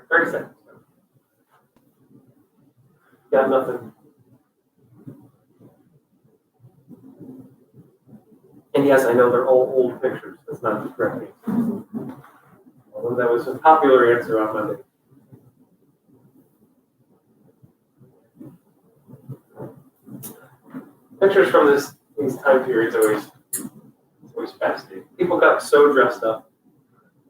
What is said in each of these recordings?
30 seconds. Got nothing. And yes, I know they're all old pictures. That's not the correct answer. Although that was a popular answer on Monday. Pictures from these time periods always fascinating. People got so dressed up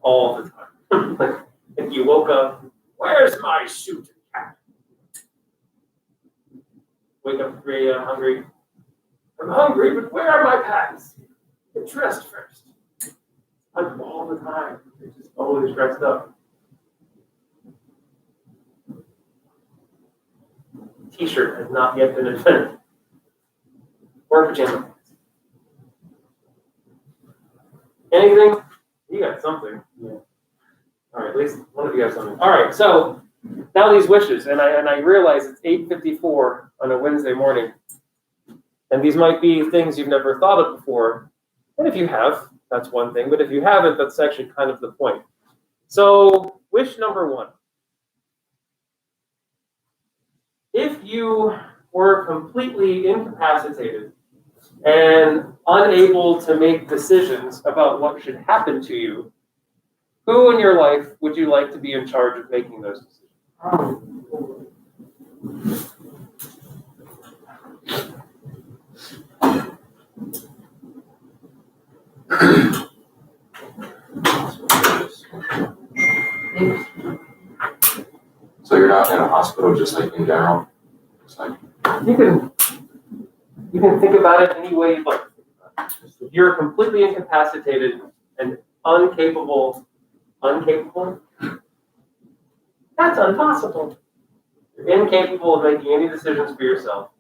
all the time. Like if you woke up, where's my suit and cap? Wake up at 3 a.m. hungry. I'm hungry, but where are my pants? Get dressed first. Like all the time. They're just always dressed up. T-shirt has not yet been invented. Or pajama pants. Anything? You got something. Yeah. All right, at least one of you have something. All right, so now these wishes, and I realize it's 8:54 on a Wednesday morning, and these might be things you've never thought of before. And if you have, that's one thing. But if you haven't, that's actually kind of the point. So, wish number one. If you were completely incapacitated and unable to make decisions about what should happen to you, who in your life would you like to be in charge of making those decisions? So you're not in a hospital, just like in general? It's like You can think about it any way you'd like. If you're completely incapacitated and incapable, that's impossible. You're incapable of making any decisions for yourself.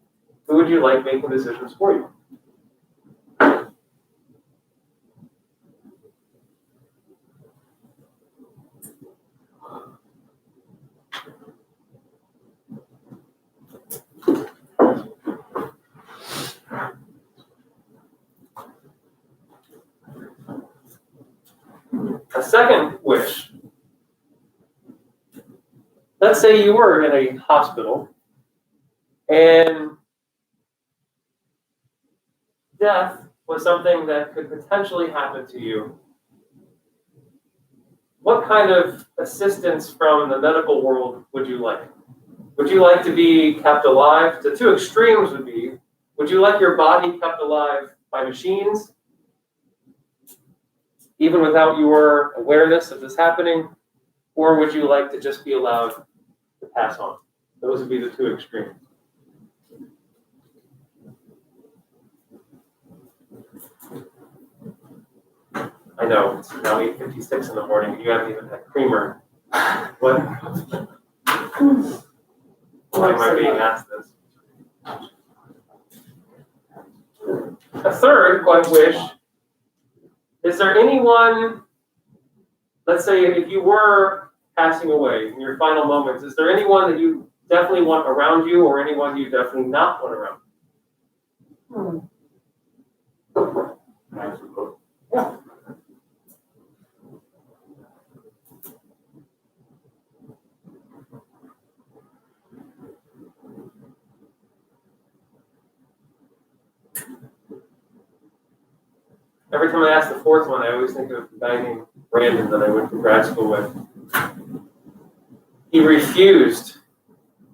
Who would you like making decisions for you? A second wish. Let's say you were in a hospital and death was something that could potentially happen to you. What kind of assistance from the medical world would you like? Would you like to be kept alive? The two extremes would be, would you like your body kept alive by machines, even without your awareness of this happening? Or would you like to just be allowed to pass on? Those would be the two extremes. I know, it's now 8:56 in the morning. You haven't even had creamer. What? Why am I being asked this? A third wish. Is there anyone, let's say if you were passing away in your final moments, is there anyone that you definitely want around you or anyone you definitely not want around you? Yeah. Every time I ask the fourth one, I always think of a guy named Brandon that I went to grad school with. He refused,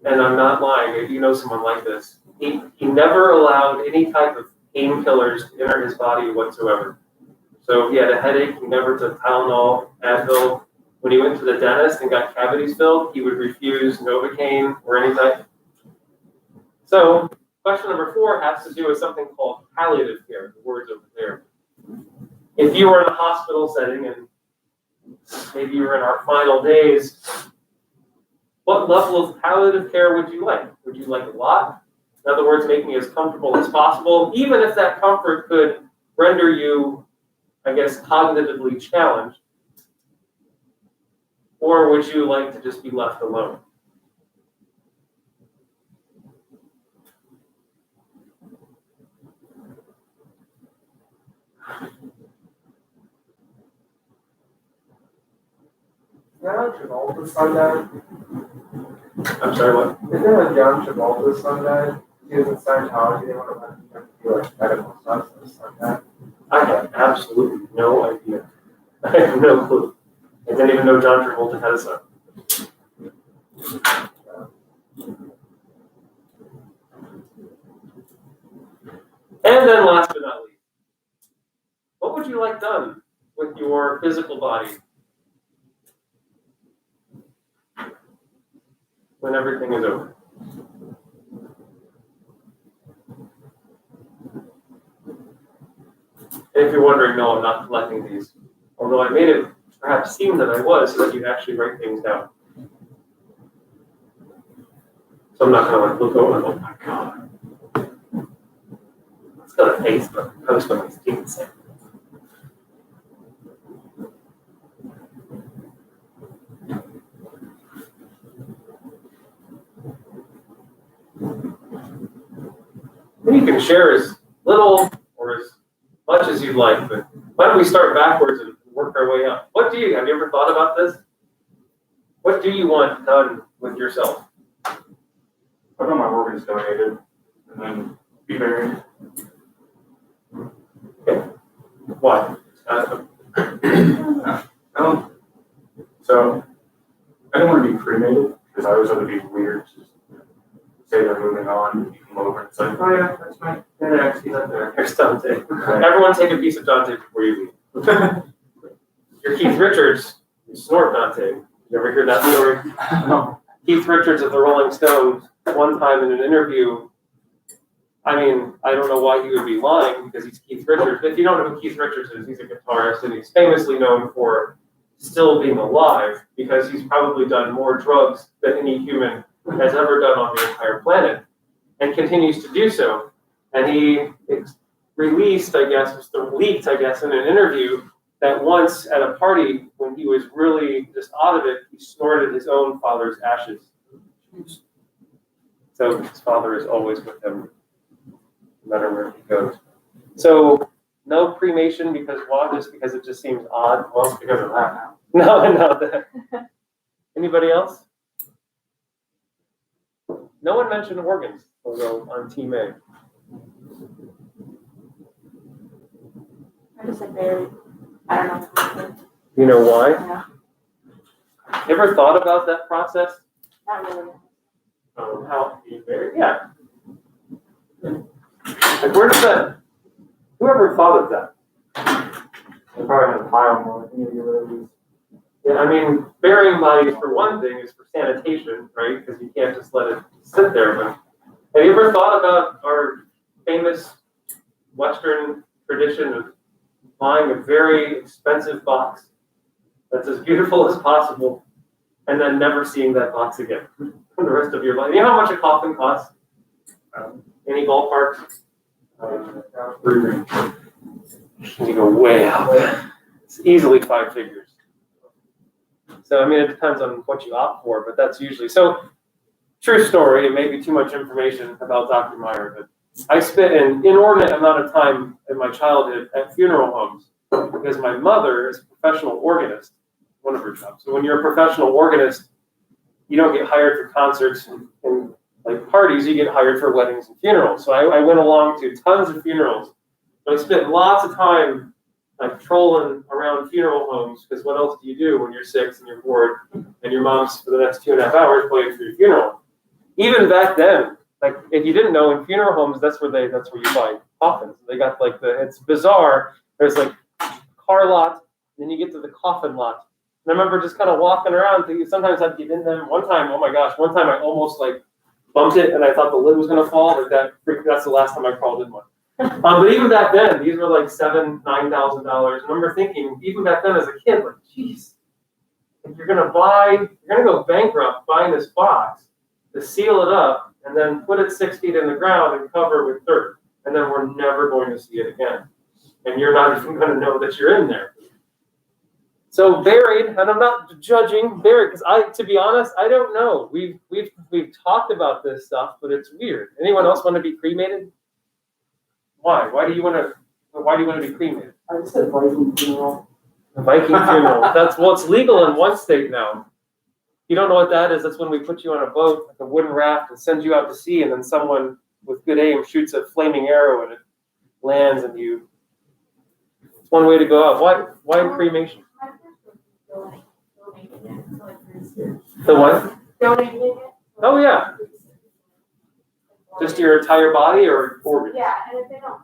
and I'm not lying, if you know someone like this, he never allowed any type of painkillers to enter his body whatsoever. So if he had a headache, he never took Tylenol, Advil. When he went to the dentist and got cavities filled, he would refuse Novocaine or any type. So question number 4 has to do with something called palliative care, the words over there. If you were in a hospital setting and maybe you were in our final days, what level of palliative care would you like? Would you like a lot? In other words, make me as comfortable as possible, even if that comfort could render you, I guess, cognitively challenged. Or would you like to just be left alone? John Travolta's son died? I'm sorry, what? Isn't it John Travolta's son died? He was in Scientology, they want to do like medical stuff, so his son died. I have absolutely no idea. I have no clue. I didn't even know John Travolta had a son. And then last but not least, what would you like done with your physical body when everything is over? And if you're wondering, no, I'm not collecting these. Although I made it perhaps seem that I was, so that you'd actually write things down. So I'm not going to look over and oh my God. Let's go to Facebook and post what these people say. And you can share as little or as much as you'd like, but why don't we start backwards and work our way up? Have you ever thought about this? What do you want done with yourself? I got my organs donated and then be buried. Okay. Why? So I didn't want to be cremated because I always thought it'd be weird to just say they're moving on and you come over and it's like, oh yeah, that's my dead ex, he's up there. Here's Dante. Everyone take a piece of Dante before you leave. You're Keith Richards. You snort Dante. You ever hear that story? No. Keith Richards of the Rolling Stones, one time in an interview, I mean, I don't know why he would be lying because he's Keith Richards, but if you don't know who Keith Richards is, he's a guitarist and he's famously known for still being alive because he's probably done more drugs than any human has ever done on the entire planet and continues to do so. And he released, leaked, in an interview that once at a party when he was really just out of it, he snorted his own father's ashes. So his father is always with him, no matter where he goes. So no cremation because why? Just because it just seems odd. Well, it's because of that. No. Anybody else? No one mentioned organs, although on Team A. I just said buried. I don't know. You know why? Yeah, You ever thought about that process? not really. How you buried? Yeah. Like where does that? Whoever thought of that? They probably had a pile more. Yeah, I mean, burying bodies for one thing is for sanitation, right? Because you can't just let it sit there. But have you ever thought about our famous Western tradition of buying a very expensive box that's as beautiful as possible and then never seeing that box again for the rest of your life? You know how much a coffin costs? Any ballpark? You go way out. It's easily 5 figures. So, I mean, it depends on what you opt for, but that's usually. So, true story, it may be too much information about Dr. Meyer, but I spent an inordinate amount of time in my childhood at funeral homes because my mother is a professional organist, one of her jobs. So when you're a professional organist, you don't get hired for concerts and like parties, you get hired for weddings and funerals. So I went along to tons of funerals. So I spent lots of time like trolling around funeral homes because what else do you do when you're 6 and you're bored and your mom's for the next 2.5 hours playing for your funeral? Even back then, like if you didn't know, in funeral homes, that's where you buy coffins. They got like it's bizarre. There's like car lot, then you get to the coffin lot. And I remember just kind of walking around thinking sometimes I'd get in them. One time I almost like bumped it and I thought the lid was gonna fall. Like that's the last time I crawled in one. But even back then, these were like $7,000, $9,000. I remember thinking, even back then as a kid, like, geez, if you're gonna go bankrupt buying this box to seal it up and then put it 6 feet in the ground and cover it with dirt, and then we're never going to see it again. And you're not even gonna know that you're in there. So buried, and I'm not judging buried, because to be honest, I don't know. We've talked about this stuff, but it's weird. Anyone else want to be cremated? Why? Why do you want to be cremated? I just said Viking funeral. Viking funeral. That's what's legal in one state now. You don't know what that is? That's when we put you on a boat, like a wooden raft, and send you out to sea, and then someone with good aim shoots a flaming arrow and it lands, and you. It's one way to go out. Why cremation? My first was donating it, so like research. The what? Donating it. Oh, yeah. Just your entire body or organ? Yeah, and if they don't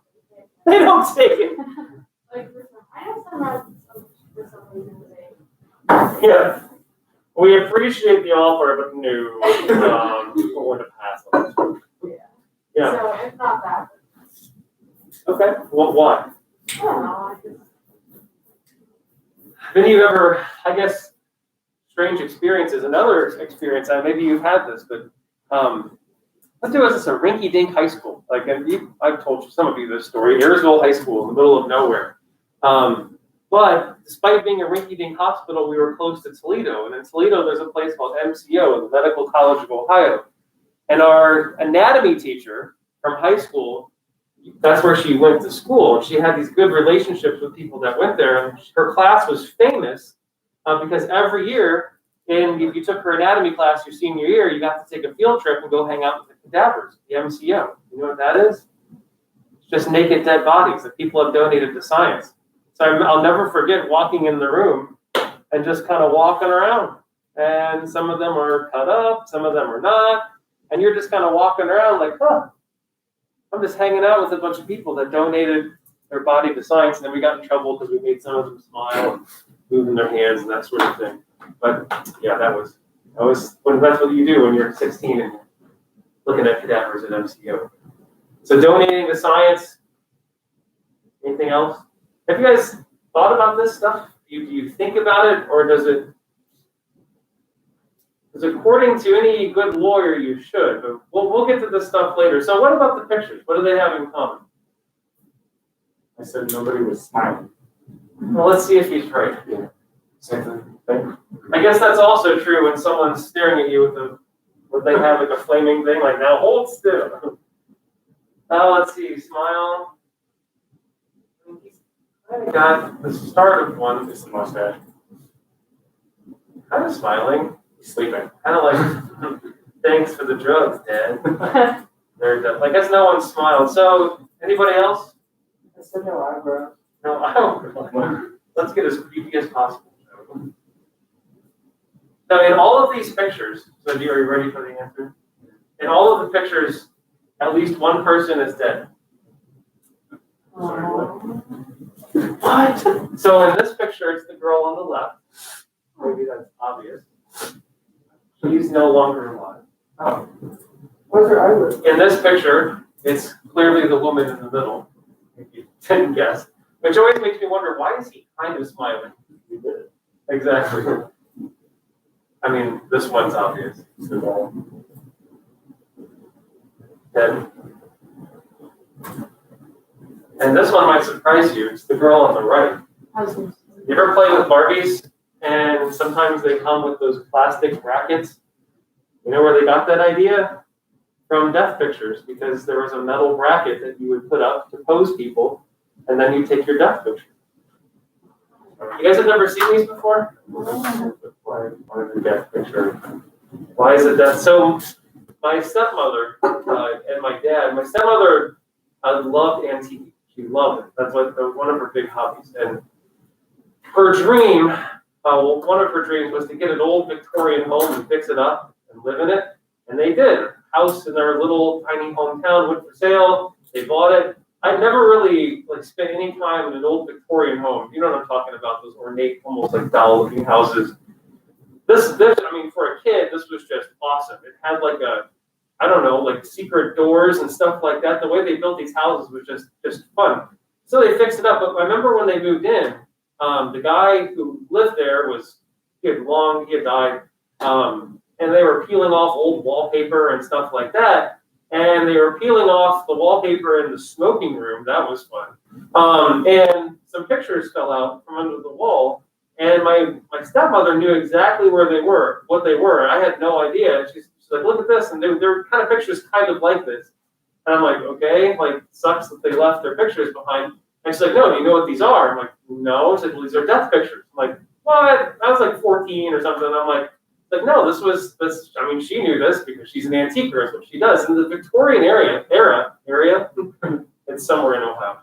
They don't take it. like for some, I know for some reason they. Yeah. We appreciate the offer, but no, we're going to pass on this. Yeah. So it's not that. Okay. Well, why? I don't know. I just. Then you ever, I guess, strange experiences. Another experience, maybe you've had this, but let's do this at a rinky-dink high school. Like, and I've told some of you this story. Ayersville High School in the middle of nowhere. But despite being a rinky-dink hospital, we were close to Toledo. And in Toledo, there's a place called MCO, the Medical College of Ohio. And our anatomy teacher from high school, that's where she went to school. She had these good relationships with people that went there. And her class was famous because every year, if you took her anatomy class your senior year, you got to take a field trip and go hang out with the cadavers, the MCO. You know what that is? It's just naked dead bodies that people have donated to science. So I'll never forget walking in the room and just kind of walking around. And some of them are cut up, some of them are not. And you're just kind of walking around like, huh, I'm just hanging out with a bunch of people that donated their body to science. And then we got in trouble because we made some of them smile and moving their hands and that sort of thing. But yeah, that was that's what you do when you're 16 and looking at cadavers at MCO. So donating to science. Anything else? Have you guys thought about this stuff? Do you think about it, or does it? Because according to any good lawyer, you should. But we'll get to this stuff later. So what about the pictures? What do they have in common? I said nobody was smiling. Well, let's see if he's right. Yeah. Same thing. I guess that's also true when someone's staring at you with would they have like a flaming thing like, now hold still. Let's see, smile. I got the start of one. It's the mustache. Kind of smiling. He's sleeping. Kind of like, thanks for the drugs, Dad. Very deaf. I guess no one smiled. So, anybody else? I said no eyebrows. No, I don't. Let's get as creepy as possible. Now, in all of these pictures, so are you ready for the answer? In all of the pictures, at least one person is dead. What? So in this picture, it's the girl on the left. Maybe that's obvious. She's no longer alive. Oh. Where's her eyelid? In this picture, it's clearly the woman in the middle. If you didn't guess. Which always makes me wonder, why is he kind of smiling? He did it. Exactly. I mean, this one's obvious. Dead. And this one might surprise you. It's the girl on the right. You ever play with Barbies? And sometimes they come with those plastic brackets. You know where they got that idea? From death pictures, because there was a metal bracket that you would put up to pose people, and then you take your death picture. You guys have never seen these before? Why the death picture? Why is it death? So my stepmother and my dad, my stepmother loved antiques. She loved it. That's what one of her big hobbies. And her dream, one of her dreams was to get an old Victorian home and fix it up and live in it. And they did. House in their little tiny hometown went for sale. They bought it. I've never really spent any time in an old Victorian home. You know what I'm talking about? Those ornate, almost like doll-looking houses. This, I mean, for a kid, this was just awesome. It had secret doors and stuff like that. The way they built these houses was just fun. So they fixed it up. But I remember when they moved in, the guy who lived there he had died, and they were peeling off old wallpaper and stuff like that. And they were peeling off the wallpaper in the smoking room. That was fun. And some pictures fell out from under the wall. And my stepmother knew exactly what they were. I had no idea. She's like, look at this. And they're kind of pictures kind of like this. And I'm like, okay, sucks that they left their pictures behind. And she's like, no, do you know what these are? I'm like, no. She's like, well, these are death pictures. I'm like, what? I was like 14 or something. I'm like, no, I mean, she knew this because she's an antiquer, is what she does. In the Victorian area, it's somewhere in Ohio.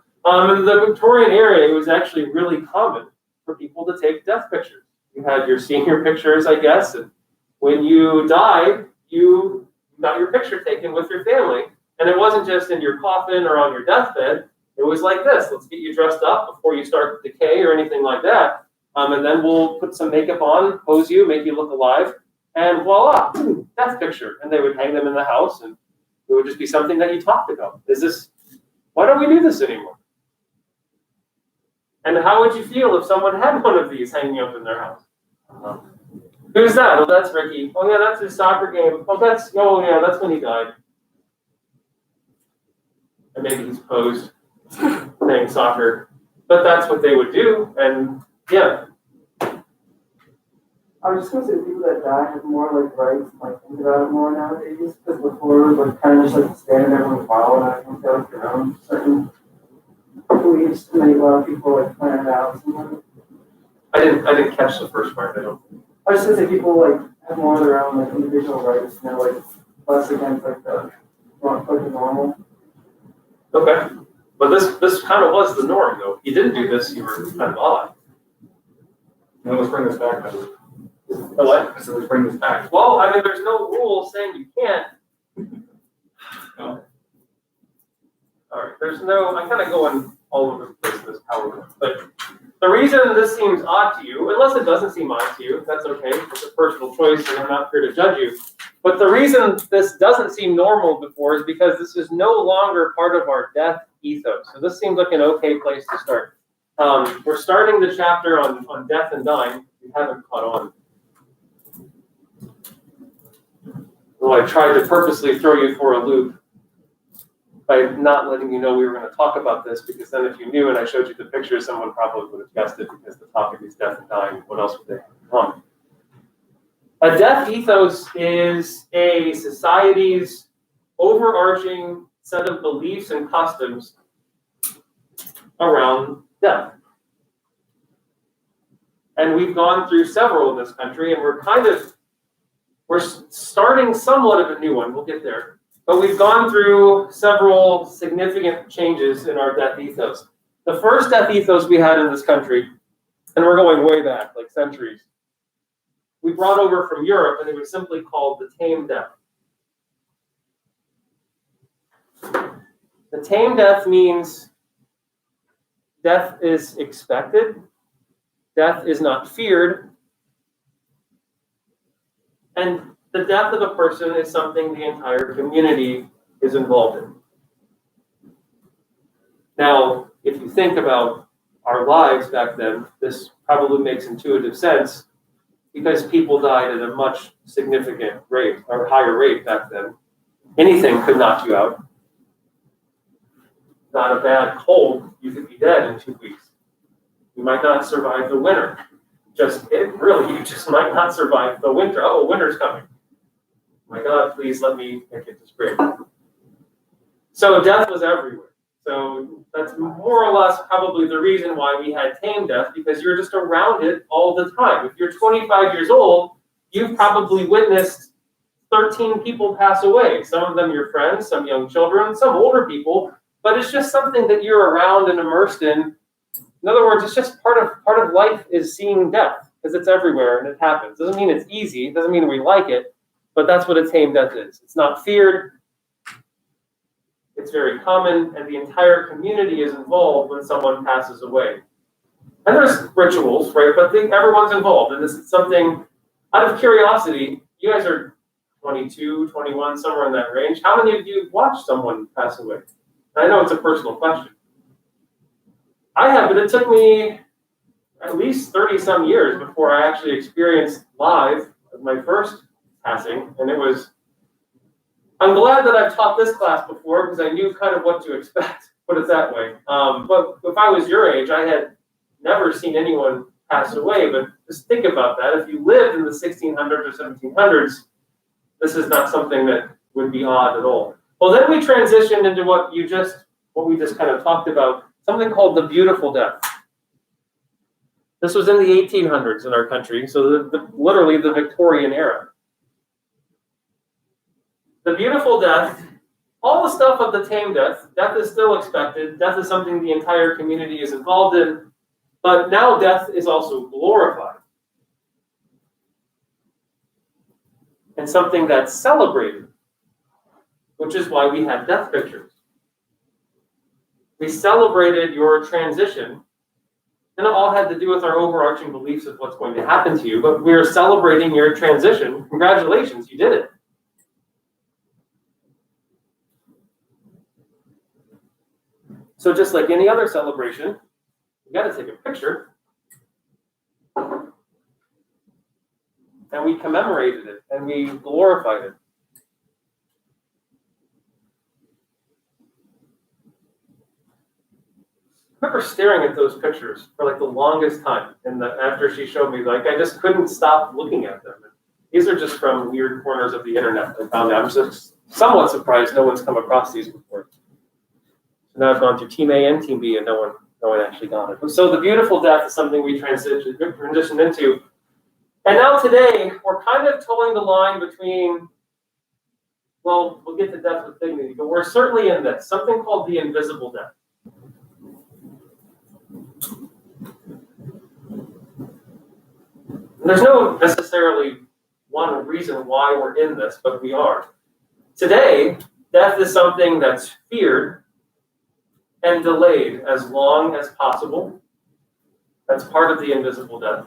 In the Victorian area, it was actually really common for people to take death pictures. You had your senior pictures, I guess, and when you died, you got your picture taken with your family. And it wasn't just in your coffin or on your deathbed. It was like this. Let's get you dressed up before you start to decay or anything like that. And then we'll put some makeup on, pose you, make you look alive, and voila, death picture. And they would hang them in the house, and it would just be something that you talked about. Why don't we do this anymore? And how would you feel if someone had one of these hanging up in their house? Who's that? Oh, that's Ricky. Oh, yeah, that's his soccer game. Oh, yeah, that's when he died. And maybe he's posed playing soccer. But that's what they would do, and yeah. I was just gonna say people that die have more like rights and like think about it more nowadays. Because before it was like kind of just like stand everyone follow, and I think they like their own certain beliefs, and then a lot of people like plan it out. I didn't catch the first part. I was just gonna say people like have more of their own like individual rights, and they're like less against like the normal. Okay. But this kind of was the norm, though. If you didn't do this, you were kind of odd. Now let's bring this back. The what? So let's bring this back. Well, I mean, there's no rule saying you can't. No. All right. I'm kind of going all over the place with this power. But the reason this seems odd to you, unless it doesn't seem odd to you, that's okay. It's a personal choice, and I'm not here to judge you. But the reason this doesn't seem normal before is because this is no longer part of our death ethos. So this seems like an okay place to start. We're starting the chapter on death and dying. We haven't caught on. Well, I tried to purposely throw you for a loop by not letting you know we were going to talk about this, because then if you knew and I showed you the picture, someone probably would have guessed it, because the topic is death and dying. What else would they have in common? A death ethos is a society's overarching set of beliefs and customs around death. And we've gone through several in this country, and we're starting somewhat of a new one. We'll get there. But we've gone through several significant changes in our death ethos. The first death ethos we had in this country, and we're going way back, like centuries, we brought over from Europe, and it was simply called the tame death. The tame death means death is expected, death is not feared, and the death of a person is something the entire community is involved in. Now, if you think about our lives back then, this probably makes intuitive sense, because people died at a much significant rate, or higher rate back then. Anything could knock you out. Not a bad cold, you could be dead in 2 weeks. You might not survive the winter. You just might not survive the winter. Oh, winter's coming. My God, please let me make it to spring. So death was everywhere. So that's more or less probably the reason why we had tame death, because you're just around it all the time. If you're 25 years old, you've probably witnessed 13 people pass away. Some of them your friends, some young children, some older people, but it's just something that you're around and immersed in. In other words, it's just part of life is seeing death, because it's everywhere and it happens. Doesn't mean it's easy, doesn't mean we like it, but that's what a tame death is. It's not feared. It's very common, and the entire community is involved when someone passes away. And there's rituals, right? But everyone's involved, and this is something, out of curiosity, you guys are 22, 21, somewhere in that range. How many of you have watched someone pass away? I know it's a personal question. I have, but it took me at least 30-some years before I actually experienced live my first passing, and I'm glad that I've taught this class before, because I knew kind of what to expect, put it that way. But if I was your age, I had never seen anyone pass away, but just think about that. If you lived in the 1600s or 1700s, this is not something that would be odd at all. Well, then we transitioned into what we just kind of talked about, something called the beautiful death. This was in the 1800s in our country, so literally the Victorian era. The beautiful death, all the stuff of the tame death, death is still expected, death is something the entire community is involved in, but now death is also glorified. And something that's celebrated, which is why we have death pictures. We celebrated your transition, and it all had to do with our overarching beliefs of what's going to happen to you, but we're celebrating your transition. Congratulations, you did it. So just like any other celebration, you got to take a picture. And we commemorated it, and we glorified it. I remember staring at those pictures for like the longest time, and after she showed me, like I just couldn't stop looking at them. These are just from weird corners of the internet I found. I'm just somewhat surprised no one's come across these before. So now I've gone through Team A and Team B, and no one actually got it. So the beautiful death is something we transitioned into. And now today, we're kind of towing the line between, well, we'll get to death with dignity, but we're certainly in this, something called the invisible death. There's no necessarily one reason why we're in this, but we are. Today, death is something that's feared and delayed as long as possible. That's part of the invisible death.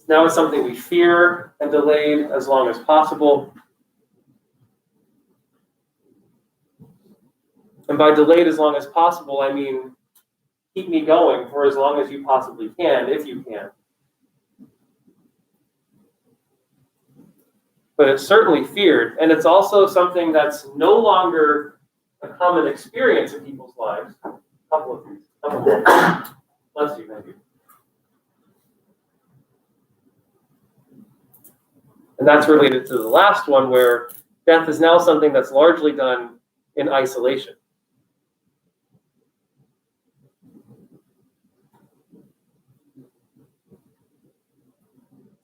Now it's something we fear and delayed as long as possible. And by delayed as long as possible, I mean keep me going for as long as you possibly can, if you can. But it's certainly feared, and it's also something that's no longer a common experience in people's lives. A couple of these. Bless you, thank you. And that's related to the last one, where death is now something that's largely done in isolation.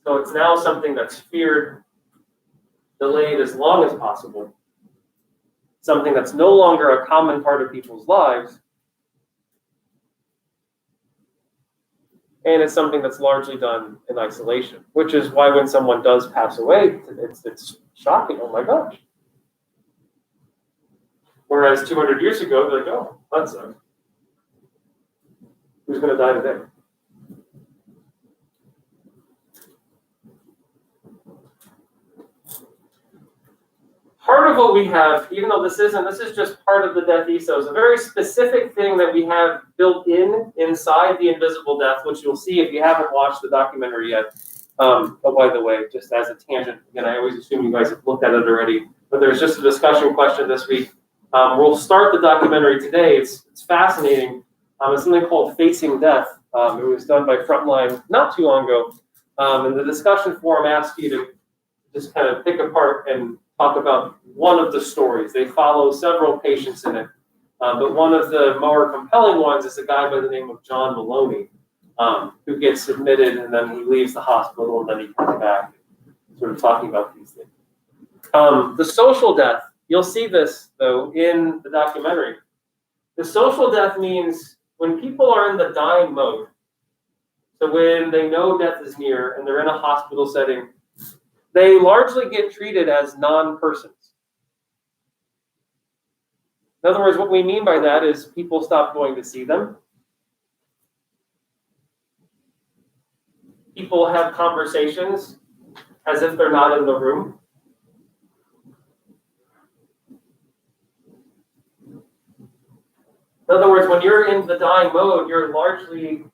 So it's now something that's feared, delayed as long as possible, something that's no longer a common part of people's lives, and it's something that's largely done in isolation, which is why when someone does pass away, it's shocking. Oh my gosh. Whereas 200 years ago, they're like, oh, that sucks. Who's going to die today? Part of what we have, even though this is just part of the death ethos, a very specific thing that we have built inside the invisible death, which you'll see if you haven't watched the documentary yet. Oh, by the way, just as a tangent, again, I always assume you guys have looked at it already, but there's just a discussion question this week. We'll start the documentary today. It's fascinating. It's something called Facing Death. It was done by Frontline not too long ago. And the discussion forum asked you to just kind of pick apart and talk about one of the stories. They follow several patients in it. But one of the more compelling ones is a guy by the name of John Maloney, who gets admitted and then he leaves the hospital and then he comes back, sort of talking about these things. The social death, you'll see this, though, in the documentary. The social death means when people are in the dying mode, so when they know death is near and they're in a hospital setting, they largely get treated as non-persons. In other words, what we mean by that is people stop going to see them. People have conversations as if they're not in the room. In other words, when you're in the dying mode, you're largely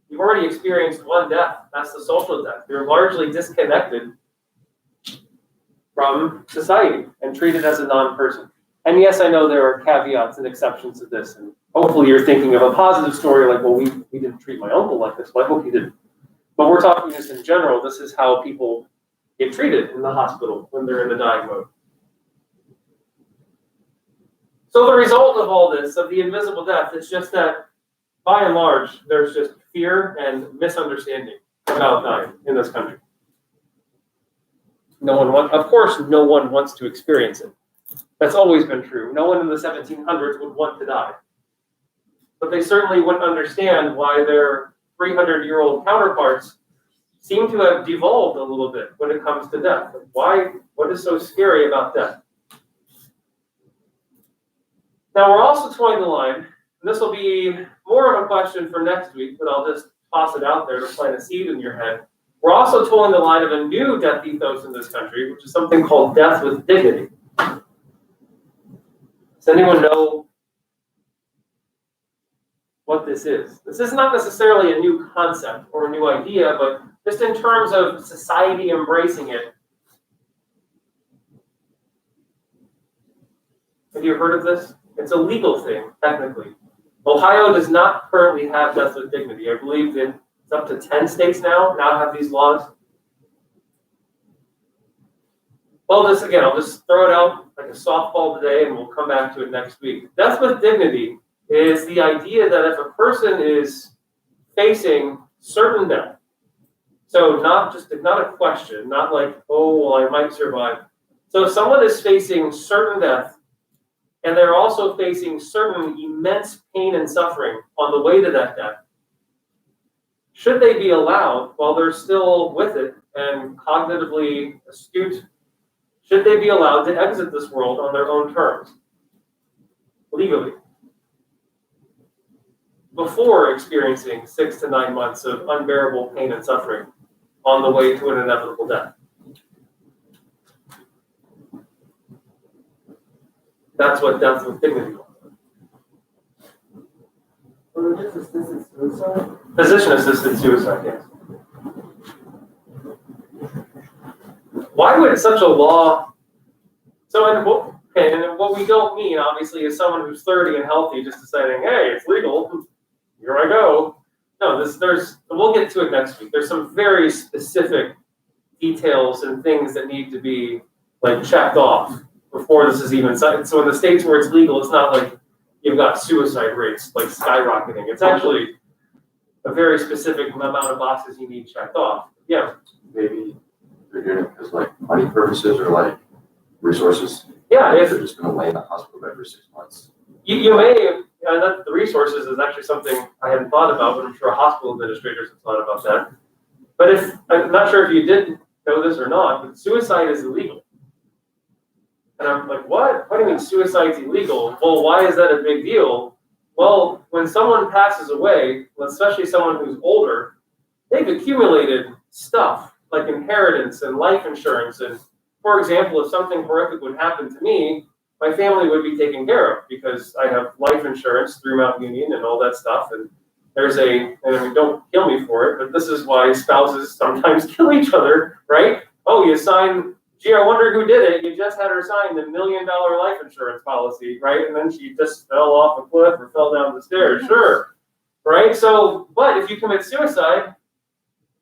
you've already experienced one death. That's the social death. You're largely disconnected from society and treated as a non-person. And yes, I know there are caveats and exceptions to this. And hopefully you're thinking of a positive story like, well, we didn't treat my uncle like this. Well, I hope you didn't. But we're talking just in general. This is how people get treated in the hospital when they're in the dying mode. So the result of all this, of the invisible death, is just that, by and large, there's just fear and misunderstanding about dying in this country. Of course, no one wants to experience it. That's always been true. No one in the 1700s would want to die. But they certainly wouldn't understand why their 300-year-old counterparts seem to have devolved a little bit when it comes to death. Why? What is so scary about death? Now, we're also towing the line, and this will be more of a question for next week, but I'll just toss it out there to plant a seed in your head. We're also towing the line of a new death ethos in this country, which is something called death with dignity. Does anyone know what this is? This is not necessarily a new concept or a new idea, but just in terms of society embracing it. Have you heard of this? It's a legal thing, technically. Ohio does not currently have death with dignity. I believe it's up to 10 states now have these laws. Well, I'll just throw it out like a softball today, and we'll come back to it next week. Death with dignity is the idea that if a person is facing certain death, so not a question, not like, oh, well, I might survive. So if someone is facing certain death, and they're also facing certain immense pain and suffering on the way to that death, should they be allowed, while they're still with it and cognitively astute, should they be allowed to exit this world on their own terms, legally, before experiencing 6 to 9 months of unbearable pain and suffering on the way to an inevitable death? That's what death with dignity is. Religious-assisted suicide? Physician-assisted suicide, yes. Why would such a law? And what we don't mean, obviously, is someone who's 30 and healthy just deciding, hey, it's legal, here I go. No, we'll get to it next week. There's some very specific details and things that need to be checked off before this is even signed. So in the states where it's legal, it's not like you've got suicide rates skyrocketing. It's actually a very specific amount of boxes you need checked off. Yeah. Maybe they're doing it because money purposes or resources. Yeah, if they're just going to lay in the hospital bed for 6 months. You may, the resources is actually something I hadn't thought about, but I'm sure hospital administrators have thought about that. But I'm not sure if you did know this or not, but suicide is illegal. And I'm like, what? What do you mean suicide's illegal? Well, why is that a big deal? Well, when someone passes away, especially someone who's older, they've accumulated stuff like inheritance and life insurance. And for example, if something horrific would happen to me, my family would be taken care of because I have life insurance through Mount Union and all that stuff. And don't kill me for it, but this is why spouses sometimes kill each other, right? Oh, you sign, gee, I wonder who did it. You just had her sign the $1 million life insurance policy, right? And then she just fell off a cliff or fell down the stairs, sure, right? So, but if you commit suicide,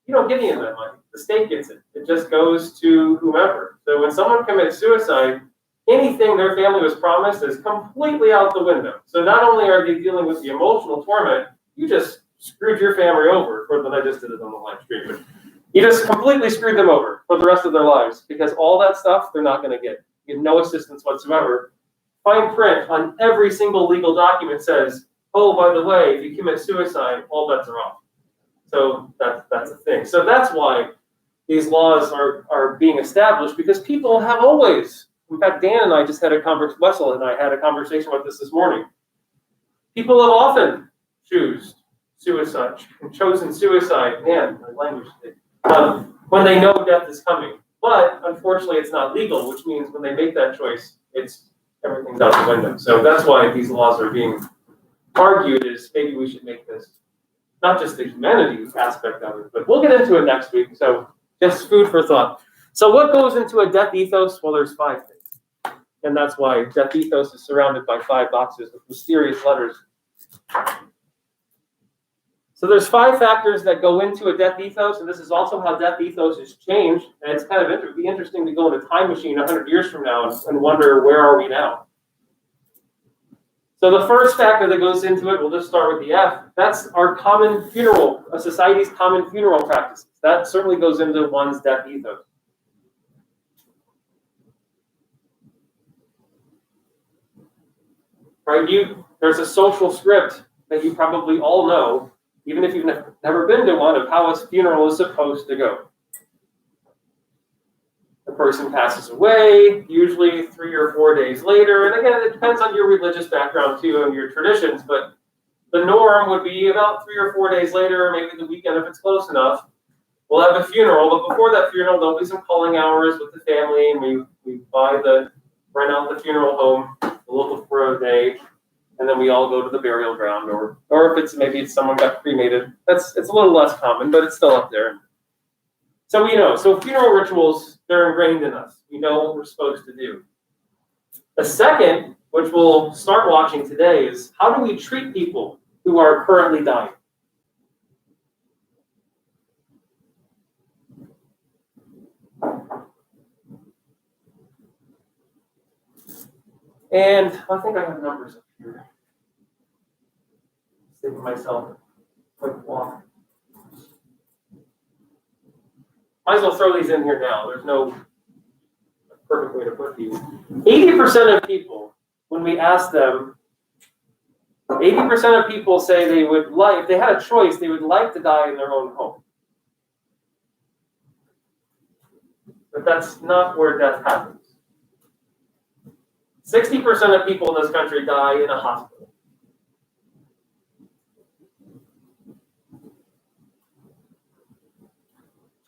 you don't get any of that money. The state gets it. It just goes to whomever. So when someone commits suicide, anything their family was promised is completely out the window. So not only are they dealing with the emotional torment, you just screwed your family over. I just did it on the live stream, but you just completely screwed them over for the rest of their lives because all that stuff they're not going to get. You get no assistance whatsoever. Fine print on every single legal document says, oh, by the way, if you commit suicide, all bets are off. So that's a thing. So that's why these laws are being established because people have always, in fact, Dan and I just had Wessel and I had a conversation about this morning. People have often chosen suicide, man, my language, when they know death is coming. But unfortunately, it's not legal, which means when they make that choice, everything's out the window. So that's why these laws are being argued is maybe we should make this not just the humanity aspect of it, but we'll get into it next week. So just food for thought. So what goes into a death ethos? Well, there's 5 things. And that's why death ethos is surrounded by 5 boxes with mysterious letters. So there's 5 factors that go into a death ethos, and this is also how death ethos is changed. And it's kind of it'd be interesting to go in a time machine 100 years from now and wonder where are we now. So the first factor that goes into it, we'll just start with the F. That's our common funeral, a society's common funeral practices. That certainly goes into one's death ethos. Right? There's a social script that you probably all know, even if you've never been to one, of how a funeral is supposed to go. The person passes away, usually 3 or 4 days later. And again, it depends on your religious background too and your traditions, but the norm would be about 3 or 4 days later, maybe the weekend if it's close enough. We'll have a funeral, but before that funeral, there'll be some calling hours with the family, and we rent out the funeral home a little for a day, and then we all go to the burial ground, or if maybe someone got cremated. It's a little less common, but it's still up there. So we know. So funeral rituals, they're ingrained in us. We know what we're supposed to do. The second, which we'll start watching today, is how do we treat people who are currently dying? And I think I have numbers up here. Saving myself a quick walk. Might as well throw these in here now. There's no perfect way to put these. 80% of people, when we ask them, 80% of people say they would like, if they had a choice, they would like to die in their own home. But that's not where death happens. 60% of people in this country die in a hospital.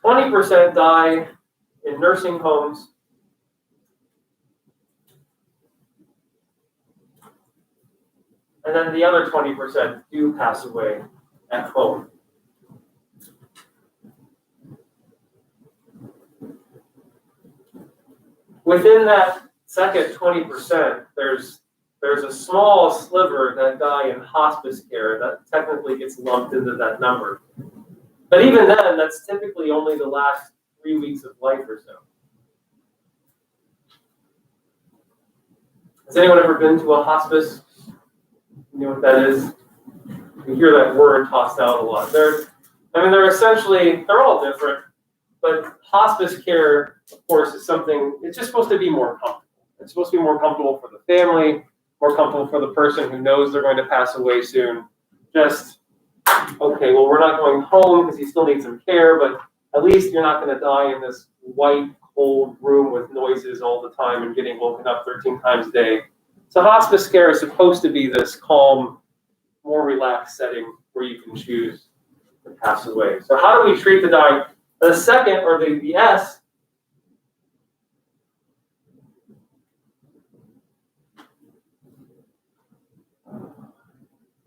%20 die in nursing homes. And then the other 20% do pass away at home. Within that second 20%, there's a small sliver that die in hospice care that technically gets lumped into that number. But even then, that's typically only the last 3 weeks of life or so. Has anyone ever been to a hospice? You know what that is? You hear that word tossed out a lot. They're all different, but hospice care, of course, is something, it's just supposed to be more comfortable. It's supposed to be more comfortable for the family, more comfortable for the person who knows they're going to pass away soon. Just, okay, well, we're not going home because you still need some care, but at least you're not going to die in this white, cold room with noises all the time and getting woken up 13 times a day. So hospice care is supposed to be this calm, more relaxed setting where you can choose to pass away. So how do we treat the dying? The second, or the S,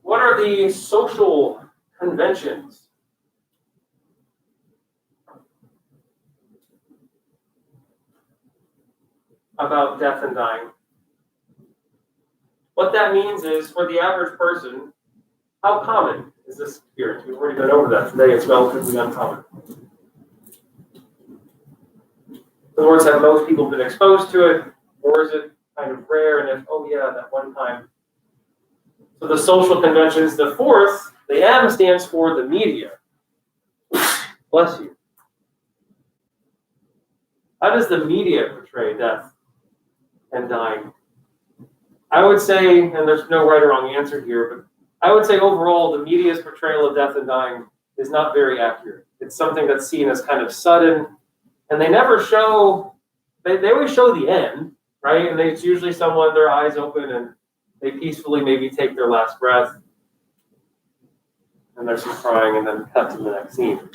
what are the social conventions? About death and dying. What that means is, for the average person, how common is this experience? We've already been over that today. It's relatively uncommon. In other words, have most people been exposed to it, or is it kind of rare? And if, oh yeah, that one time. So the social conventions. The fourth, the M stands for the media. Bless you. How does the media portray death and dying? I would say, and there's no right or wrong answer here, but I would say overall the media's portrayal of death and dying is not very accurate. It's something that's seen as kind of sudden, and they never show, they always show the end, right? And it's usually someone, their eyes open, and they peacefully maybe take their last breath, and there's some crying, and then cut to the next scene.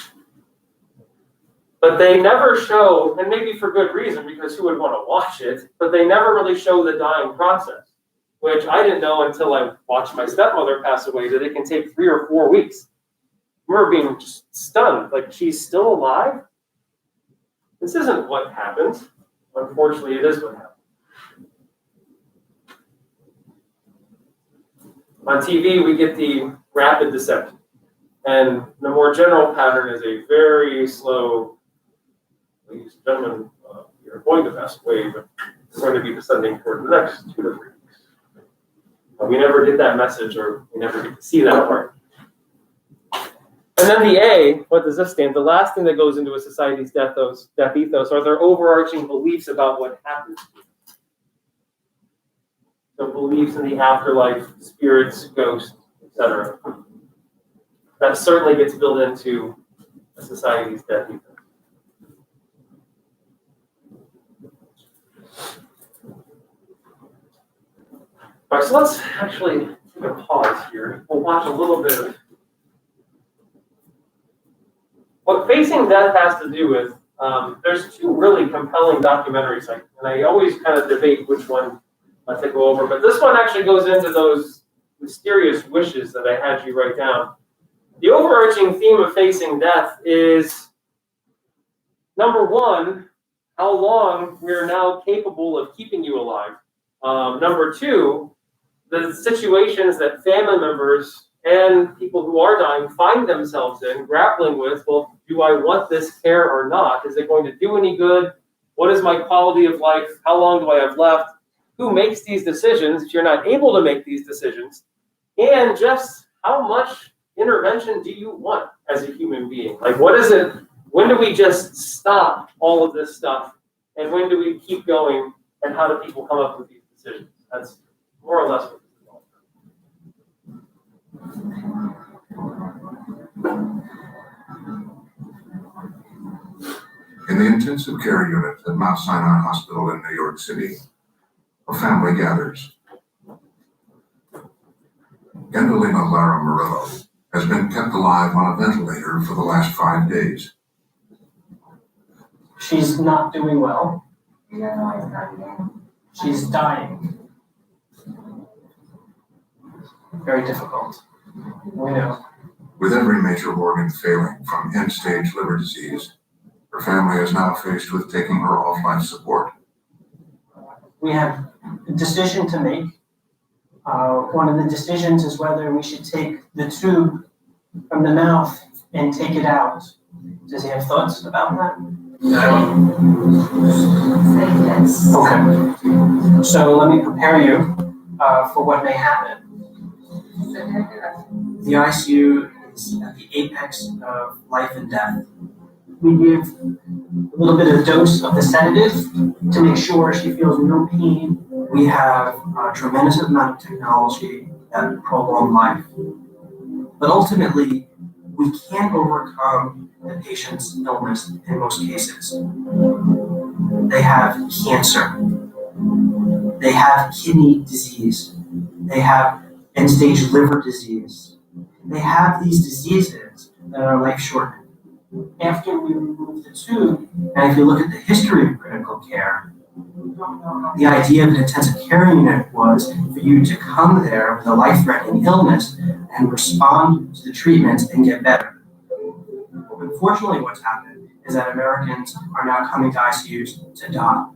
But they never show, and maybe for good reason, because who would want to watch it, but they never really show the dying process, which I didn't know until I watched my stepmother pass away, that it can take 3 or 4 weeks. I remember being just stunned, like, she's still alive? This isn't what happens. Unfortunately, it is what happens. On TV, we get the rapid descent. And the more general pattern is a very slow, ladies and gentlemen, you're going to pass away, but it's going to be descending for the next 2 to 3 weeks. We never get that message, or we never get to see that part. And then the A, what does this stand? The last thing that goes into a society's death ethos are their overarching beliefs about what happens. So beliefs in the afterlife, spirits, ghosts, etc. That certainly gets built into a society's death ethos. All right, so let's actually take a pause here. We'll watch a little bit of what Facing Death has to do with. There's two really compelling documentaries, and I always kind of debate which one to go over, but this one actually goes into those mysterious wishes that I had you write down. The overarching theme of Facing Death is, number one, how long we're now capable of keeping you alive. Number two, the situations that family members and people who are dying find themselves in, grappling with, well, do I want this care or not? Is it going to do any good? What is my quality of life? How long do I have left? Who makes these decisions if you're not able to make these decisions? And just how much intervention do you want as a human being? Like, what is it? When do we just stop all of this stuff? And when do we keep going? And how do people come up with these decisions? That's more or less what this is all about. In the intensive care unit at Mount Sinai Hospital in New York City, a family gathers. Gandalina Lara Murillo has been kept alive on a ventilator for the last 5 days. She's not doing well. You don't know why it's not yet. She's dying. Very difficult. We know. With every major organ failing from end-stage liver disease, her family is now faced with taking her off life support. We have a decision to make. One of the decisions is whether we should take the tube from the mouth and take it out. Does he have thoughts about that? Say yes. Okay. So let me prepare you for what may happen. The ICU is at the apex of life and death. We give a little bit of dose of the sedative to make sure she feels no pain. We have a tremendous amount of technology that prolong life. But ultimately, we can't overcome the patient's illness in most cases. They have cancer. They have kidney disease. They have end-stage liver disease. They have these diseases that are life-shortening. After we remove the tube, and if you look at the history of critical care, the idea of an intensive care unit was for you to come there with a life-threatening illness and respond to the treatments and get better. But unfortunately, what's happened is that Americans are now coming to ICUs to die.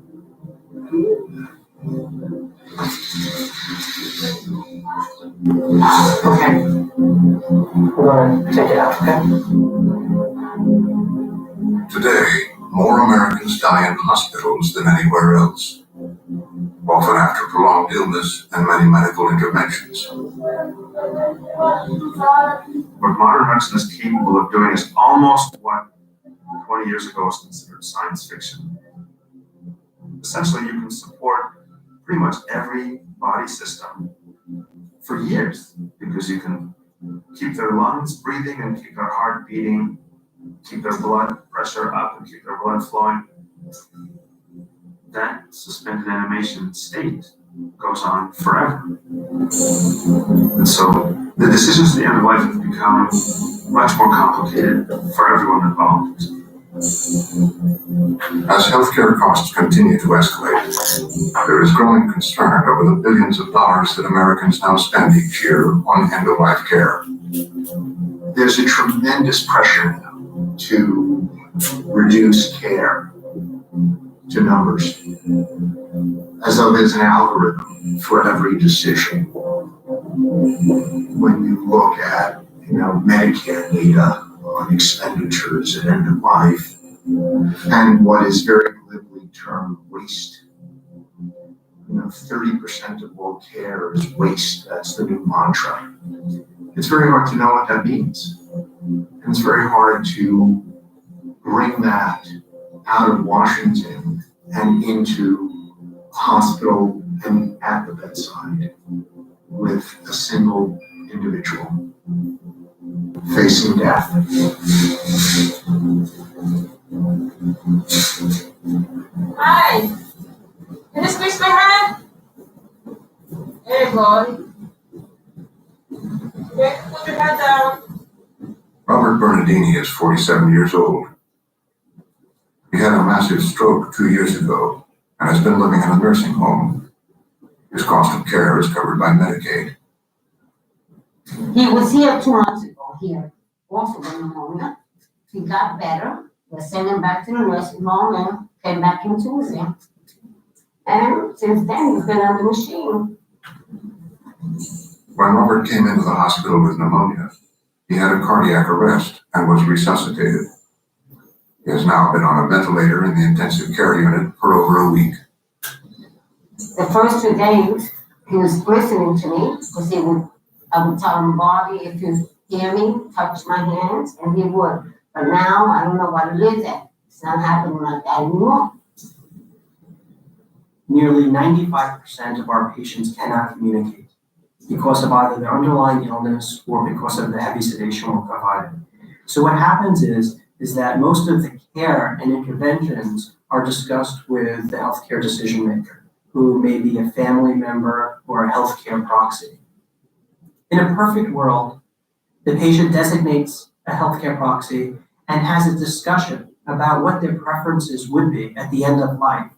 Okay. We're going to take it out, okay? Today, more Americans die in hospitals than anywhere else, often after prolonged illness and many medical interventions. What modern medicine is capable of doing is almost what 20 years ago was considered science fiction. Essentially, you can support pretty much every body system for years because you can keep their lungs breathing and keep their heart beating, keep their blood pressure up and keep their blood flowing. That suspended animation state goes on forever. And so the decisions at the end of life have become much more complicated for everyone involved. As healthcare costs continue to escalate, there is growing concern over the billions of dollars that Americans now spend each year on end-of-life care. There's a tremendous pressure now to reduce care to numbers, as though there's an algorithm for every decision. When you look at, Medicare data on expenditures at end of life, and what is very glibly termed waste. 30% of all care is waste. That's the new mantra. It's very hard to know what that means. And it's very hard to bring that out of Washington and into a hospital and at the bedside with a single individual facing death. Hi. Can you squeeze my hand? Hey, boy. Okay, put your head down. Robert Bernardini is 47 years old. He had a massive stroke 2 years ago and has been living in a nursing home. His cost of care is covered by Medicaid. He was here 2 months ago, here, also with pneumonia. He got better. They sent him back to the nursing home and came back in Tuesday. And since then, he's been on the machine. When Robert came into the hospital with pneumonia, he had a cardiac arrest and was resuscitated. He has now been on a ventilator in the intensive care unit for over a week. The first 2 days, he was listening to me because I would tell him, Bobby, if you hear me, touch my hands, and he would. But now, I don't know what it is. It's not happening like that anymore. Nearly 95% of our patients cannot communicate because of either their underlying illness or because of the heavy sedation we're providing. So what happens is that most of the care and interventions are discussed with the healthcare decision maker, who may be a family member or a healthcare proxy. In a perfect world, the patient designates a healthcare proxy and has a discussion about what their preferences would be at the end of life.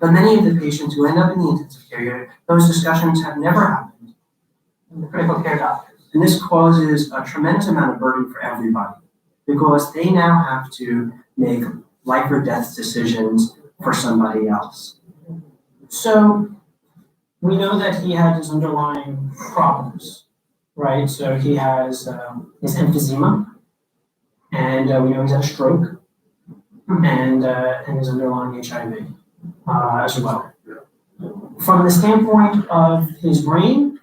But many of the patients who end up in the intensive care unit, those discussions have never happened in the critical care doctors. And this causes a tremendous amount of burden for everybody because they now have to make life or death decisions for somebody else. So we know that he had his underlying problems, right? So he has his emphysema, and we know he's had a stroke, and his underlying HIV as well. From the standpoint of his brain,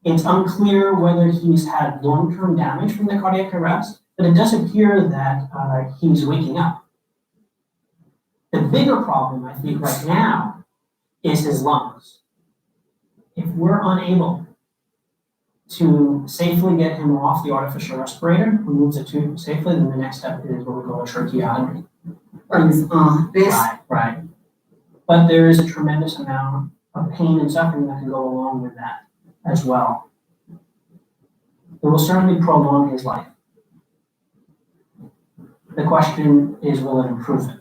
it's unclear whether he's had long-term damage from the cardiac arrest, but it does appear that he's waking up. The bigger problem, I think, right now is his lungs. If we're unable to safely get him off the artificial respirator, remove the tube safely, then the next step is what we call a tracheotomy. Right. But there is a tremendous amount of pain and suffering that can go along with that as well. It will certainly prolong his life. The question is, will it improve it?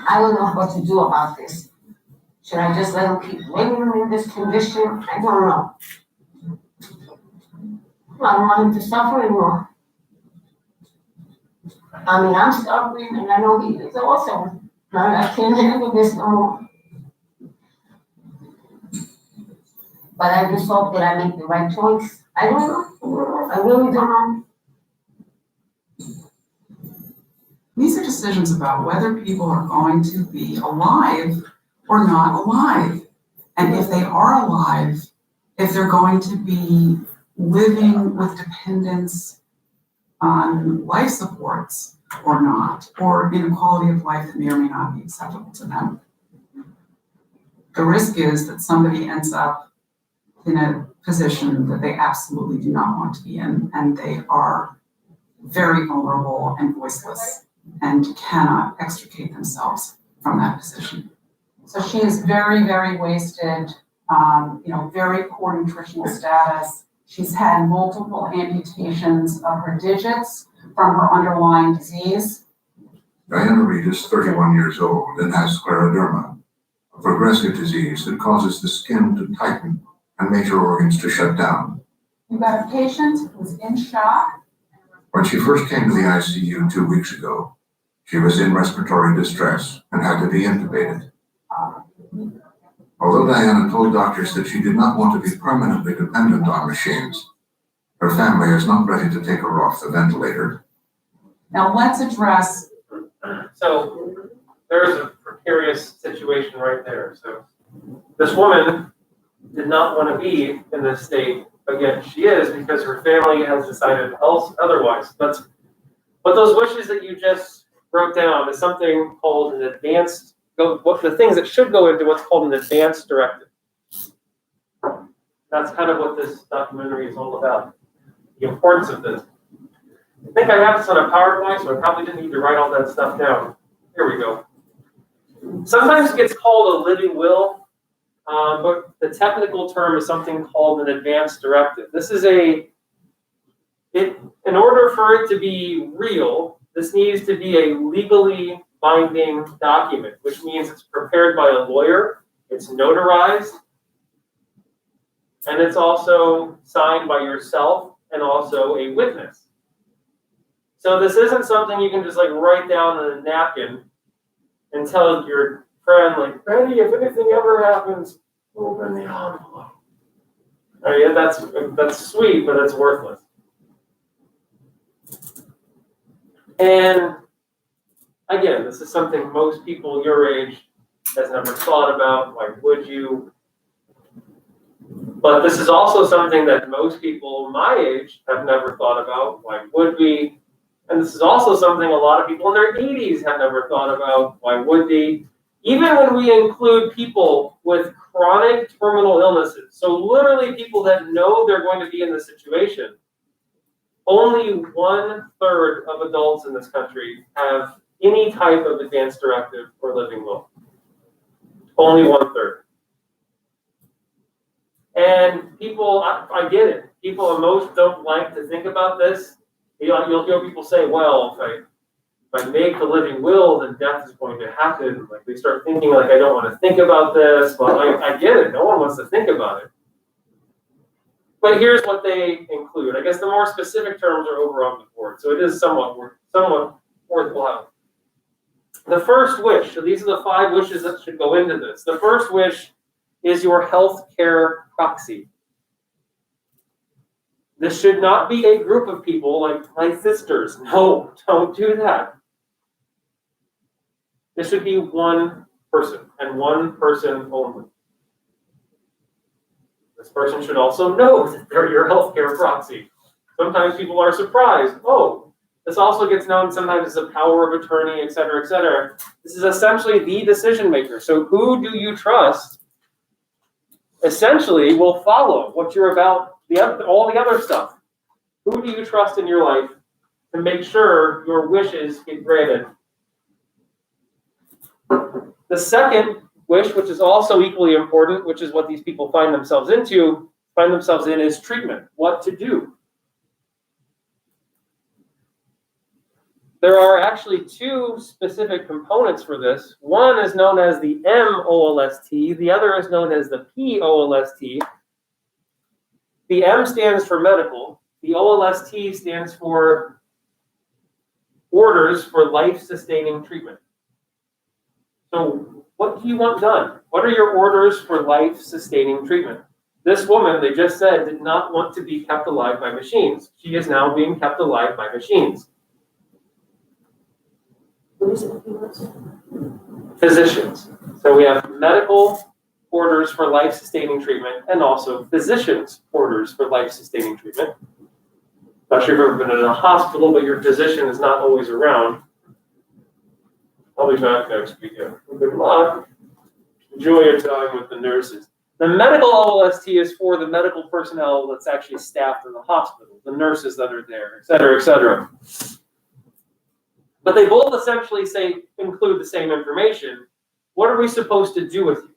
I don't know what to do about this. Should I just let him keep living in this condition? I don't know. I don't want him to suffer anymore. I mean, I'm suffering, and I know he is also. I can't handle this no more. But I just hope that I make the right choice. I don't know. I really don't know. These are decisions about whether people are going to be alive or not alive. And if they are alive, if they're going to be living with dependence on life supports or not, or in a quality of life that may or may not be acceptable to them. The risk is that somebody ends up in a position that they absolutely do not want to be in, and they are very vulnerable and voiceless and cannot extricate themselves from that position. So she is very, very wasted, very poor nutritional status. She's had multiple amputations of her digits from her underlying disease. Diana Reed is 31 years old and has scleroderma, a progressive disease that causes the skin to tighten and major organs to shut down. You've got a patient who's in shock. When she first came to the ICU 2 weeks ago, she was in respiratory distress and had to be intubated. Although Diana told doctors that she did not want to be permanently dependent on machines, Her family is not ready to take her off the ventilator. Now let's address, So there's a precarious situation right there. So this woman did not want to be in this state, but yet she is because her family has decided else otherwise. But those wishes that you just wrote down is something called an advanced, what the things that should go into what's called an advanced directive. That's kind of what this documentary is all about. The importance of this. I think I have this on a PowerPoint, so I probably didn't need to write all that stuff down. Here we go. Sometimes it gets called a living will, but the technical term is something called an advanced directive. This is in order for it to be real, this needs to be a legally binding document, which means it's prepared by a lawyer, it's notarized, and it's also signed by yourself and also a witness. So this isn't something you can just like write down on a napkin and tell your friend, like, Betty, if anything ever happens, open the envelope. Oh yeah, that's sweet, but it's worthless. And again, this is something most people your age has never thought about. Why would you? But this is also something that most people my age have never thought about. Why would we? And this is also something a lot of people in their 80s have never thought about. Why would they? Even when we include people with chronic terminal illnesses, so literally people that know they're going to be in this situation, only 1/3 of adults in this country have any type of advanced directive or living will. Only 1/3. And people, I get it. People most don't like to think about this. You'll hear people say, well, if I make the living will, then death is going to happen. Like they start thinking like, I don't want to think about this. Well, I get it. No one wants to think about it. But here's what they include. I guess the more specific terms are over on the board. So it is somewhat worthwhile. The first wish. So these are the 5 wishes that should go into this. The first wish is your health care proxy. This should not be a group of people like my sisters. No, don't do that. This should be one person and one person only. This person should also know that they're your healthcare proxy. Sometimes people are surprised. Oh, this also gets known sometimes as a power of attorney, et cetera, et cetera. This is essentially the decision maker. So who do you trust essentially will follow what you're about, all the other stuff. Who do you trust in your life to make sure your wishes get granted? The second wish, which is also equally important, which is what these people find themselves in, is treatment, what to do. There are actually 2 specific components for this. One is known as the MOLST, the other is known as the POLST. The M stands for medical, the OLST stands for orders for life-sustaining treatment. So what do you want done? What are your orders for life-sustaining treatment? This woman, they just said, did not want to be kept alive by machines. She is now being kept alive by machines. Physicians. So we have medical orders for life-sustaining treatment and also physicians' orders for life-sustaining treatment. Not sure if you've ever been in a hospital, but your physician is not always around. I'll be back next weekend. Good luck. Enjoy your time with the nurses. The medical OLST is for the medical personnel that's actually staffed in the hospital, the nurses that are there, et cetera, et cetera. But they both essentially include the same information. What are we supposed to do with you?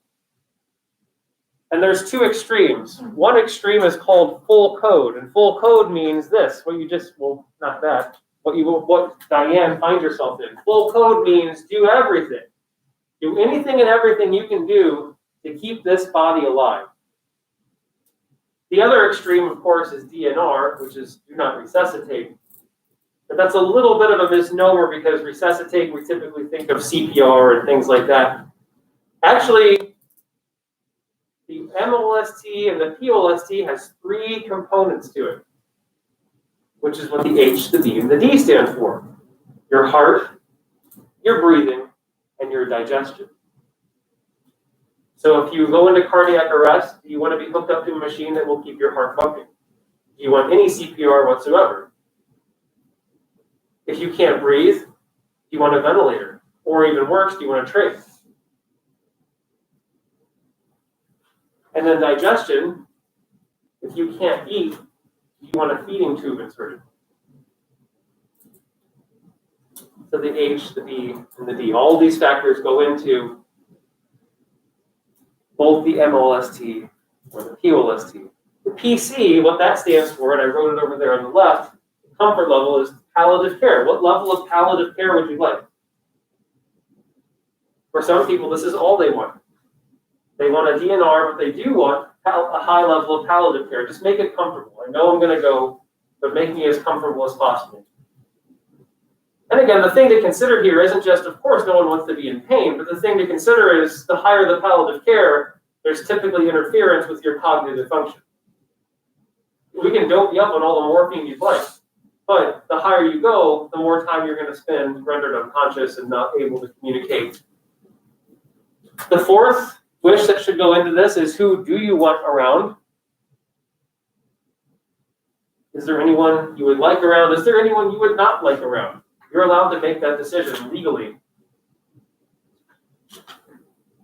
And there's 2 extremes. One extreme is called full code, and full code means this. Not that. What Diane finds herself in. Full code means do everything. Do anything and everything you can do to keep this body alive. The other extreme, of course, is DNR, which is do not resuscitate. But that's a little bit of a misnomer because resuscitate, we typically think of CPR and things like that. Actually, the MOLST and the POLST has 3 components to it. which is what the H, the B, and the D stand for. Your heart, your breathing, and your digestion. So if you go into cardiac arrest, you want to be hooked up to a machine that will keep your heart pumping. Do you want any CPR whatsoever? If you can't breathe, you want a ventilator. Or even worse, do you want a trach? And then digestion, if you can't eat, you want a feeding tube inserted. So the H, the B, and the D, all these factors go into both the MOLST or the POLST. The PC, what that stands for, and I wrote it over there on the left, the comfort level is palliative care. What level of palliative care would you like? For some people, this is all they want. They want a DNR, but they do want a high level of palliative care. Just make it comfortable. I know I'm going to go, but make me as comfortable as possible. And again, the thing to consider here isn't just, of course, no one wants to be in pain, but the thing to consider is the higher the palliative care, there's typically interference with your cognitive function. We can dope you up on all the morphine you'd like, but the higher you go, the more time you're going to spend rendered unconscious and not able to communicate. The fourth wish that should go into this is, who do you want around? Is there anyone you would like around? Is there anyone you would not like around? You're allowed to make that decision legally.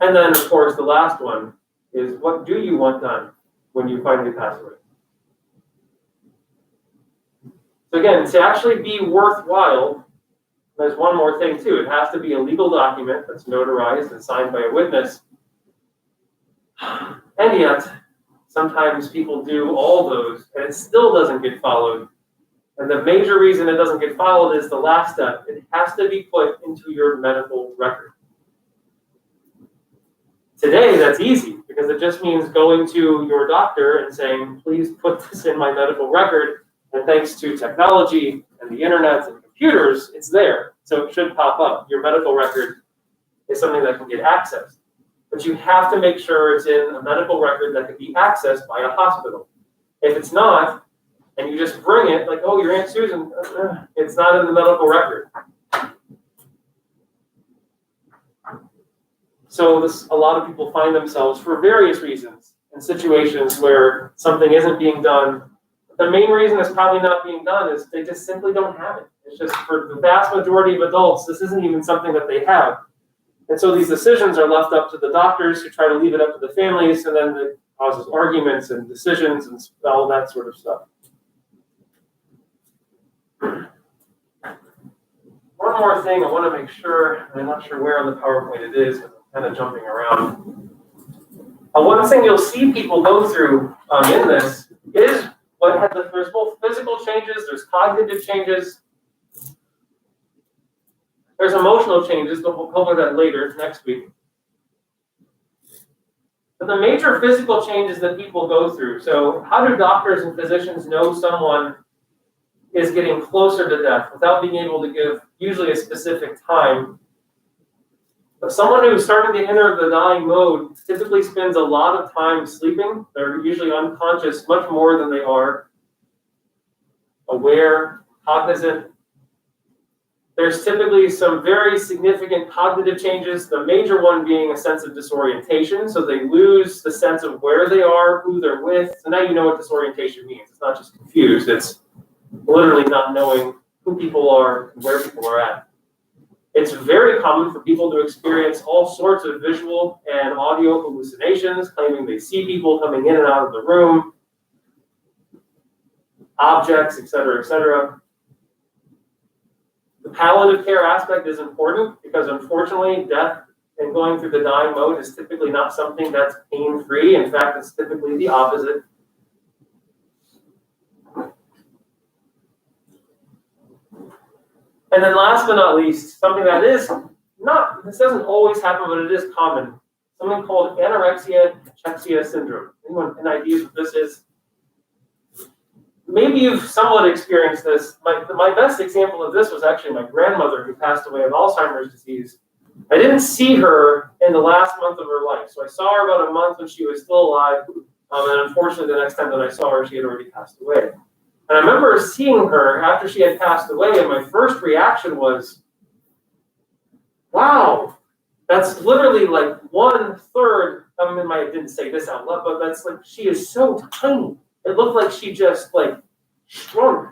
And then, of course, the last one is, what do you want done when you finally pass away? So again, to actually be worthwhile, there's one more thing too. It has to be a legal document that's notarized and signed by a witness. And yet, sometimes people do all those and it still doesn't get followed. And the major reason it doesn't get followed is the last step. It has to be put into your medical record. Today, that's easy because it just means going to your doctor and saying, please put this in my medical record. And thanks to technology and the internet and computers, it's there. So it should pop up. Your medical record is something that can get accessed. But you have to make sure it's in a medical record that can be accessed by a hospital. If it's not, and you just bring it, like, oh, your Aunt Susan, it's not in the medical record. So a lot of people find themselves, for various reasons, in situations where something isn't being done. The main reason it's probably not being done is they just simply don't have it. It's just, for the vast majority of adults, this isn't even something that they have. And so these decisions are left up to the doctors who try to leave it up to the families, and then it causes arguments and decisions and all that sort of stuff. One more thing I want to make sure, and I'm not sure where on the PowerPoint it is, because I'm kind of jumping around. One thing you'll see people go through in this is there's both physical changes, there's cognitive changes, there's emotional changes, but we'll cover that later next week. But the major physical changes that people go through, so how do doctors and physicians know someone is getting closer to death without being able to give usually a specific time? But someone who's starting to enter the dying mode typically spends a lot of time sleeping. They're usually unconscious much more than they are aware, cognizant. There's typically some very significant cognitive changes, the major one being a sense of disorientation. So they lose the sense of where they are, who they're with. So now you know what disorientation means. It's not just confused. It's literally not knowing who people are and where people are at. It's very common for people to experience all sorts of visual and audio hallucinations, claiming they see people coming in and out of the room, objects, etc., etc. The palliative care aspect is important because, unfortunately, death and going through the dying mode is typically not something that's pain-free. In fact, it's typically the opposite. And then last but not least, something that is not, this doesn't always happen, but it is common. Something called anorexia-cachexia syndrome. Anyone any ideas what this is? Maybe you've somewhat experienced this. My best example of this was actually my grandmother, who passed away of Alzheimer's disease. I didn't see her in the last month of her life. So I saw her about a month when she was still alive. And unfortunately, the next time that I saw her, she had already passed away. And I remember seeing her after she had passed away, and my first reaction was, wow, that's literally like 1/3. I didn't say this out loud, but that's like, she is so tiny. It looked like she just like shrunk.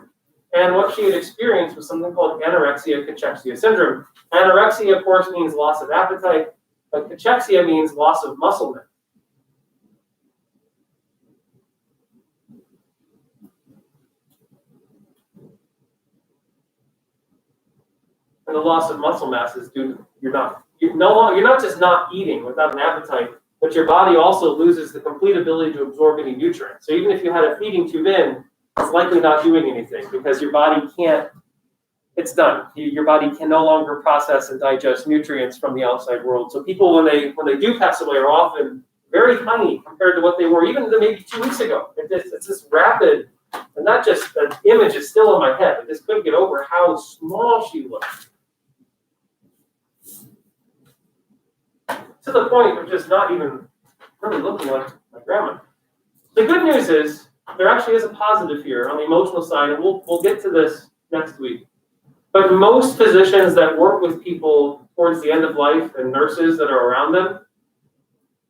And what she had experienced was something called anorexia cachexia syndrome. Anorexia, of course, means loss of appetite, but cachexia means loss of muscle mass. And the loss of muscle mass is due to you're not just not eating without an appetite, but your body also loses the complete ability to absorb any nutrients. So even if you had a feeding tube in, it's likely not doing anything because your body can't, it's done. Your body can no longer process and digest nutrients from the outside world. So people, when they do pass away, are often very tiny compared to what they were even maybe 2 weeks ago. It's this rapid, and not just, the image is still in my head. I just couldn't get over how small she looked. To the point of just not even really looking like my grandma. The good news is, there actually is a positive here on the emotional side, and we'll get to this next week. But most physicians that work with people towards the end of life and nurses that are around them,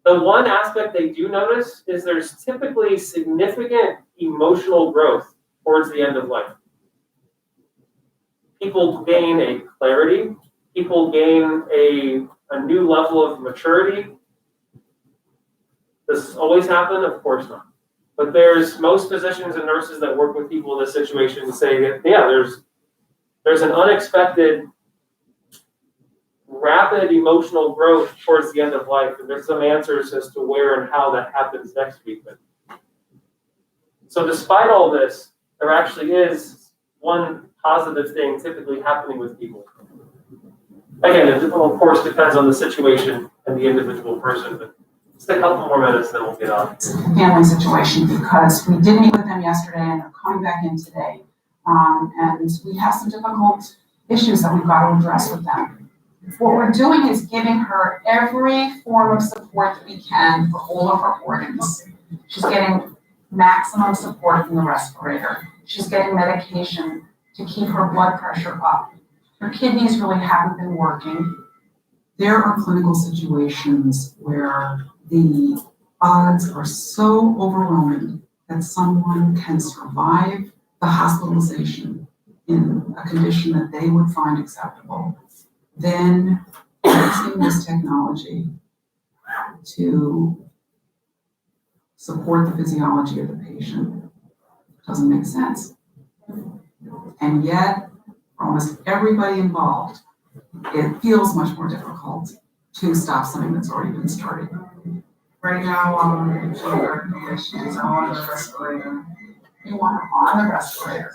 the one aspect they do notice is there's typically significant emotional growth towards the end of life. People gain a clarity, people gain a new level of maturity. Does this always happen? Of course not. But there's most physicians and nurses that work with people in this situation say that, yeah, there's an unexpected, rapid emotional growth towards the end of life, and there's some answers as to where and how that happens next week. So despite all this, there actually is one positive thing typically happening with people. Again, it of course depends on the situation and the individual person, but just a couple more minutes, then we'll get on. It's a family situation because we did meet with them yesterday and they're coming back in today. And we have some difficult issues that we've got to address with them. What we're doing is giving her every form of support that we can for all of her organs. She's getting maximum support from the respirator. She's getting medication to keep her blood pressure up. Her kidneys really haven't been working. There are clinical situations where the odds are so overwhelming that someone can survive the hospitalization in a condition that they would find acceptable. Then using this technology to support the physiology of the patient doesn't make sense. And yet, for almost everybody involved, it feels much more difficult to stop something that's already been started. Right now, she's on the respirator. You want her on the respirator.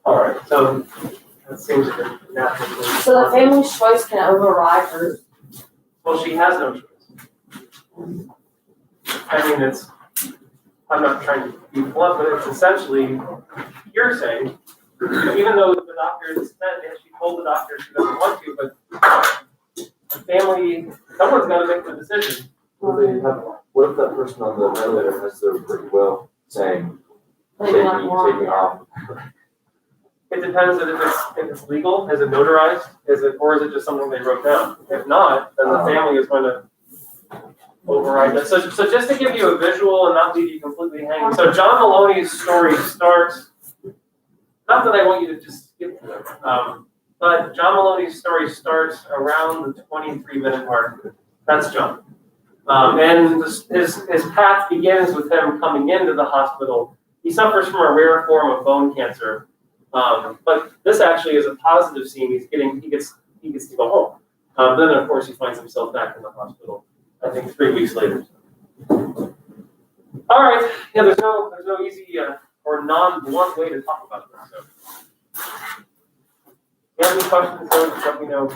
All right, so that seems like a natural thing. So the family's choice can override hers. Well, she has no choice. I mean, I'm not trying to be blunt, but it's essentially hearsay. Even though the doctor said that she told the doctor she doesn't want to, but the family, someone's got to make the decision. What if that person on the ventilator has their pretty well saying, They take don't me want. off? It depends on if it's legal, is it notarized, or is it just something they wrote down? If not, then the family is going to override that. So just to give you a visual and not leave you completely hanging. So John Maloney's story starts, not that I want you to just skip to it, but John Maloney's story starts around the 23-minute mark. That's John. And his path begins with him coming into the hospital. He suffers from a rare form of bone cancer. But this actually is a positive scene. He gets to go home. Then of course he finds himself back in the hospital, I think 3 weeks later. All right. Yeah, there's no easy or non-blunt way to talk about this. So. If you have any questions, just let me know.